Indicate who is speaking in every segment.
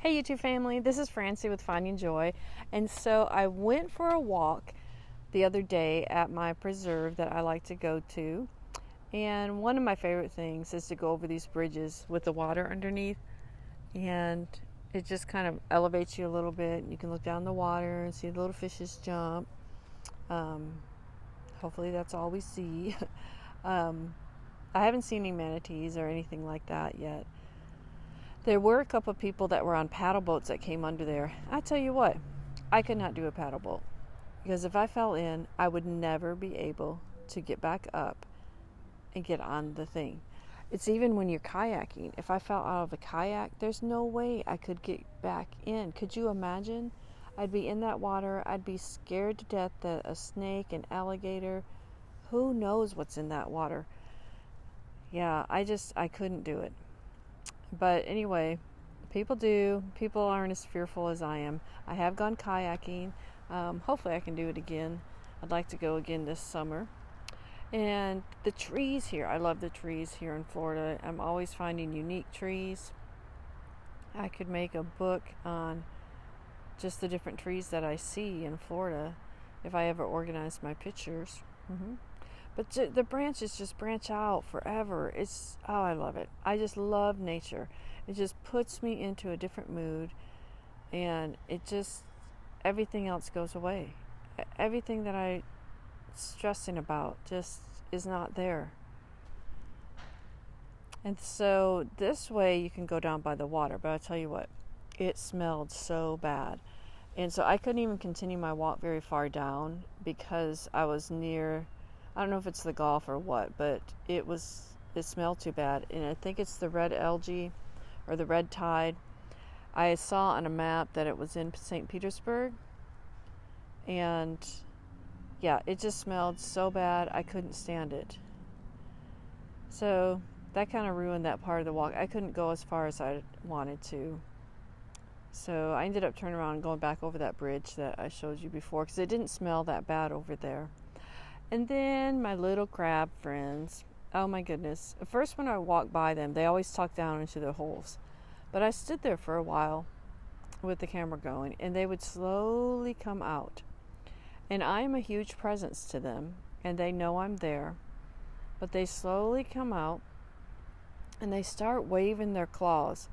Speaker 1: Hey YouTube family, this is Francie with Finding Joy. And so I went for a walk the other day at my preserve that I like to go to. And one of my favorite things is to go over these bridges with the water underneath. And it just kind of elevates you a little bit. You can look down the water and see the little fishes jump. Hopefully that's all we see. I haven't seen any manatees or anything like that yet. There were a couple of people that were on paddle boats that came under there. I tell you what, I could not do a paddle boat because if I fell in, I would never be able to get back up and get on the thing. It's even when you're kayaking. If I fell out of a kayak, there's no way I could get back in. Could you imagine? I'd be in that water. I'd be scared to death that a snake, an alligator, who knows what's in that water. Yeah, I couldn't do it. But anyway, people do. People aren't as fearful as I am. I have gone kayaking. Hopefully I can do it again. I'd like to go again this summer. And the trees here, I love the trees here in Florida. I'm always finding unique trees. I could make a book on just the different trees that I see in Florida if I ever organized my pictures. But the branches just branch out forever. I love it. I just love nature. It just puts me into a different mood, and everything else goes away. Everything that I'm stressing about just is not there. And so this way you can go down by the water, but I'll tell you what, it smelled so bad. And so I couldn't even continue my walk very far down because I was near, I don't know if it's the Gulf or what, but it smelled too bad. And I think it's the red algae or the red tide. I saw on a map that it was in St. Petersburg. And yeah, it just smelled so bad. I couldn't stand it. So that kind of ruined that part of the walk. I couldn't go as far as I wanted to. So I ended up turning around and going back over that bridge that I showed you before because it didn't smell that bad over there. And then my little crab friends, oh my goodness. At first when I walked by them, they always tuck down into their holes. But I stood there for a while with the camera going, and they would slowly come out. And I am a huge presence to them, and they know I'm there. But they slowly come out, and they start waving their claws.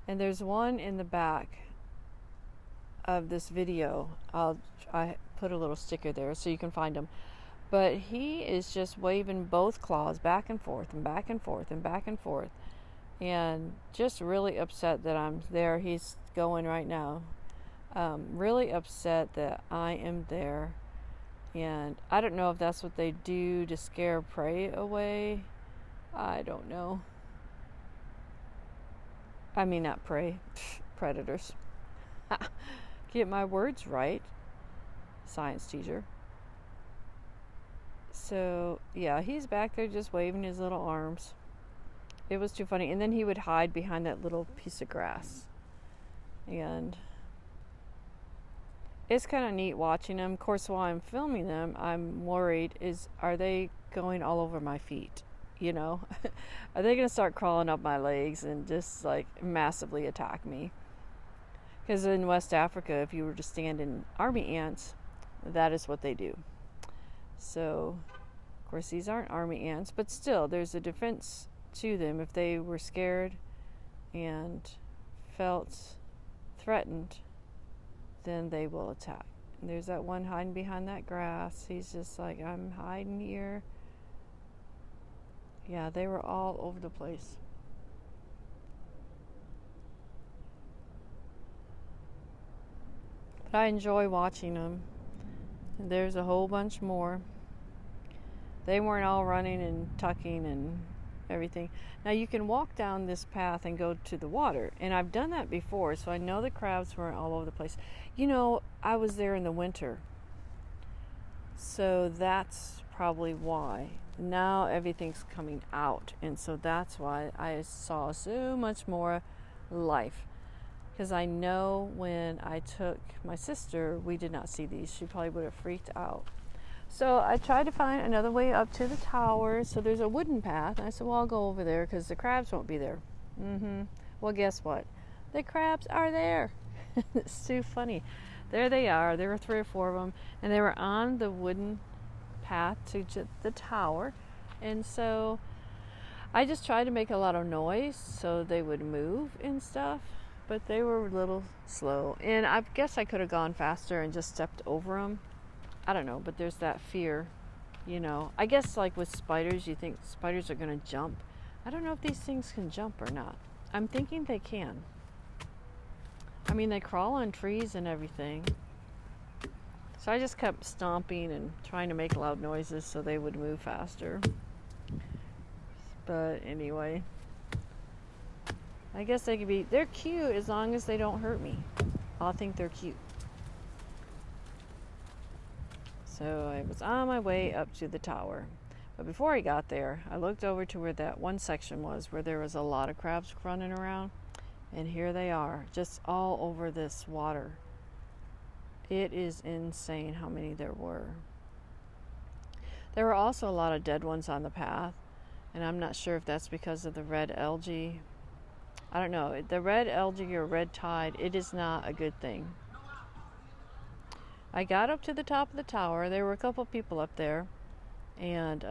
Speaker 1: And there's one in the back of this video. I put a little sticker there so you can find him. But he is just waving both claws back and forth and back and forth and back and forth. And just really upset that I'm there. He's going right now. Really upset that I am there. And I don't know if that's what they do to scare prey away. I don't know. I mean, not prey. Predators. Get my words right. Science teacher. So, yeah, he's back there just waving his little arms. It was too funny. And then he would hide behind that little piece of grass. And it's kind of neat watching them. Of course, while I'm filming them, I'm worried, are they going all over my feet? You know? Are they going to start crawling up my legs and just, like, massively attack me? Because in West Africa, if you were to stand in army ants, that is what they do. So, of course, these aren't army ants, but still, there's a defense to them. If they were scared and felt threatened, then they will attack. And there's that one hiding behind that grass. He's just like, I'm hiding here. Yeah, they were all over the place. But I enjoy watching them. And there's a whole bunch more. They weren't all running and tucking and everything. Now you can walk down this path and go to the water. And I've done that before, so I know the crabs weren't all over the place. You know, I was there in the winter. So that's probably why. Now everything's coming out. And so that's why I saw so much more life. Because I know when I took my sister, we did not see these. She probably would have freaked out. So I tried to find another way up to the tower. So there's a wooden path. And I said, well, I'll go over there because the crabs won't be there. Well, guess what? The crabs are there. It's too funny. There they are. There were 3 or 4 of them, and they were on the wooden path to the tower. And so I just tried to make a lot of noise so they would move and stuff, but they were a little slow. And I guess I could have gone faster and just stepped over them. I don't know, but there's that fear, you know. I guess like with spiders, you think spiders are going to jump. I don't know if these things can jump or not. I'm thinking they can. I mean, they crawl on trees and everything. So I just kept stomping and trying to make loud noises so they would move faster. But anyway, I guess they're cute as long as they don't hurt me. I'll think they're cute. So I was on my way up to the tower. But before I got there, I looked over to where that one section was where there was a lot of crabs running around. And here they are, just all over this water. It is insane how many there were. There were also a lot of dead ones on the path. And I'm not sure if that's because of the red algae. I don't know. The red algae or red tide, it is not a good thing. I got up to the top of the tower. There were a couple people up there. And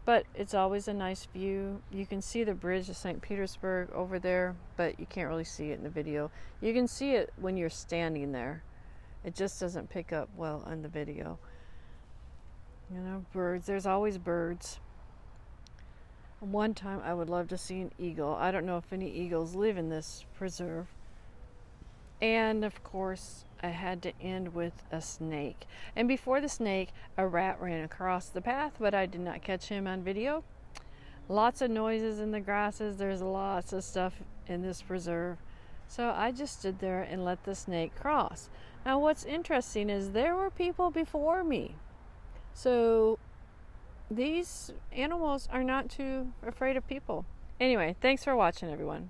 Speaker 1: but it's always a nice view. You can see the bridge of St. Petersburg over there, but you can't really see it in the video. You can see it when you're standing there. It just doesn't pick up well on the video. You know, birds. There's always birds. One time I would love to see an eagle. I don't know if any eagles live in this preserve. And of course, I had to end with a snake. And before the snake, a rat ran across the path, but I did not catch him on video. Lots of noises in the grasses. There's lots of stuff in this preserve. So I just stood there and let the snake cross. Now what's interesting is there were people before me. So these animals are not too afraid of people. Anyway, thanks for watching, everyone.